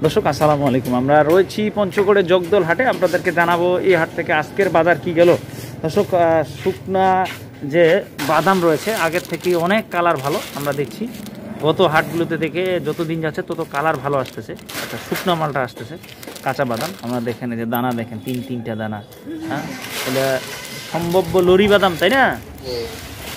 দর্শক আসসালামু আলাইকুম। আমরা রয়েছি পঞ্চগড়ের জগদল হাটে। আপনাদেরকে জানাবো এই হাট থেকে আজকের বাজার কি গেল। দর্শক শুকনা যে বাদাম রয়েছে আগের থেকে অনেক কালার ভালো আমরা দেখছি। গত হাটগুলোতে দেখে যত দিন যাচ্ছে তত কালার ভালো আসতেছে। আচ্ছা, শুকনা মালটা আসতেছে কাঁচা বাদাম। আমরা দেখেন যে দানা দেখেন তিনটা দানা। হ্যাঁ, তাহলে সম্ভাব্য লরি বাদাম, তাই না?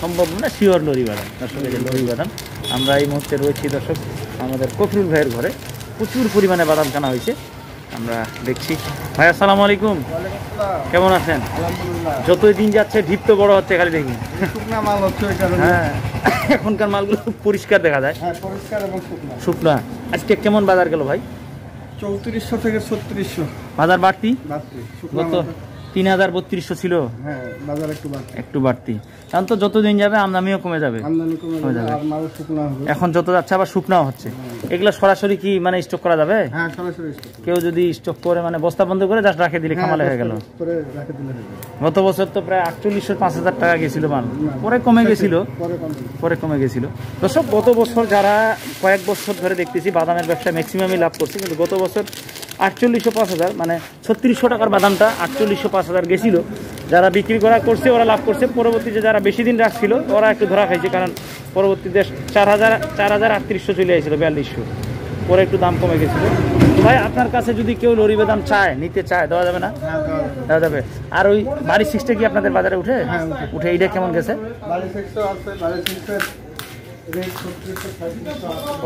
সম্ভব না, শিওর লরি বাদাম। দর্শক এই যে লরি বাদাম। আমরা এই মুহূর্তে রয়েছি দর্শক আমাদের কফরুল ভাইয়ের ঘরে। প্রচুর পরিমাণে বাদাম কেনা হয়েছে, আমরা দেখছি। ভাই আসসালামু আলাইকুম, কেমন আছেন? যতই দিন যাচ্ছে ভিড় তো বড় হচ্ছে, খালি দেখি শুকনা মাল হচ্ছে। হ্যাঁ, এখনকার মালগুলো পরিষ্কার দেখা যায়। হ্যাঁ, পরিষ্কার এবং শুকনা। আজকে কেমন বাজার গেল ভাই? 3400 থেকে 3600 বাজার বাড়তি। গত 3000 3200 ছিল। হ্যাঁ, বাজার একটু বাড়তি। কারণ তো যতদিন যাবে আমদানিও কমে যাবে। আর মাল শুকনা হবে। এখন যত যাচ্ছে আবার শুকনাও হচ্ছে। এগুলো সরাসরি কি মানে স্টক করা যাবে? হ্যাঁ, সরাসরি স্টক। কেউ যদি স্টক করে মানে বস্তা বন্ধ করে জাস্ট রাখে দিলে খামালে হয়ে গেল। গত বছর তো প্রায় 4800-5000 টাকা গেছিল মাল, পরে কমে গেছিল। দর্শক গত বছর যারা কয়েক বছর ধরে দেখতেছি বাদামের ব্যবসা ম্যাক্সিমামই লাভ করছে, কিন্তু গত বছর 4800-5000 মানে 3600 টাকার বাদামটা 4800-5000 গেছিল। যারা বিক্রি করছে ওরা লাভ করছে। পরবর্তীতে যারা বেশি দিন রাখছিল ওরা একটু ধরা খাইছে, কারণ পরবর্তীতে 4800 চলে আসছিল, 4200, পরে একটু দাম কমে গেছিল। ভাই আপনার কাছে যদি কেউ লরি বাদাম নিতে চায় দেওয়া যাবে না? দেওয়া যাবে। আর ওই বাড়ি 6টা কি আপনাদের বাজারে উঠে? এইটা কেমন গেছে?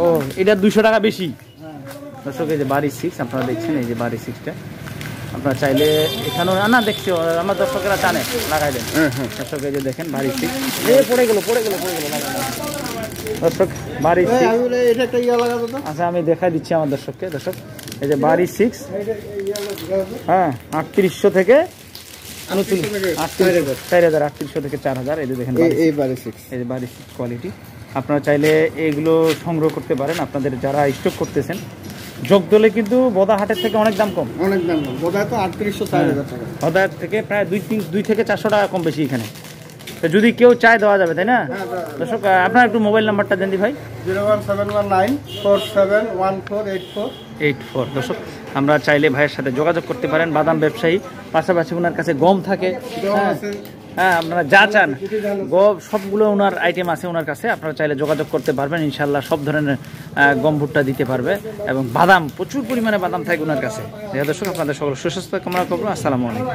ও, এটা 200 টাকা বেশি। দর্শক এই যে বাড়ি 6 আপনারা দেখছেন, এই যে বাড়ি 6টা আপনারা চাইলে এখানেও না দেখছি আমার দর্শকেরা টানে লাগাই দেন। দর্শক এই যে দেখেন বাড়ি 6 পড়ে গেল দর্শক বাড়ি 6। আচ্ছা, আমি দেখাই দিচ্ছি আমার দর্শককে। দর্শক এই যে বাড়ি 6, হ্যাঁ, 3800 থেকে 4800 থেকে 4000। এই যে দেখেন এই বাড়ি 6, এই যে বাড়ি 6 কোয়ালিটি। আপনারা চাইলে এগুলো সংগ্রহ করতে পারেন। আপনাদের যারা স্টক করতেছেন, জগদলে কিন্তু বদাহাটের থেকে অনেক দাম কম। বদায় তো 3800-4000 টাকা। বদাহাট থেকে প্রায় 2 থেকে 400 টাকা কম বেশি এখানে। তো যদি কেউ চায় দেওয়া যাবে, তাই না? দর্শক আপনার একটু মোবাইল নাম্বারটা দেন দি ভাই। 01719471484। দর্শক আমরা চাইলে ভাইয়ের সাথে যোগাযোগ করতে পারেন। বাদাম ব্যবসায়ী, পাশাপাশি ওনার কাছে গম থাকে। হ্যাঁ, আপনারা যা চান গম সবগুলো ওনার আইটেম আছে ওনার কাছে। আপনারা চাইলে যোগাযোগ করতে পারবেন। ইনশাল্লাহ সব ধরনের গম ভুট্টা দিতে পারবে, এবং বাদাম প্রচুর পরিমাণে বাদাম থাকে ওনার কাছে। দর্শক আপনাদের সকল সুস্বাস্থ্য কামনা করবো। আসসালামু আলাইকুম।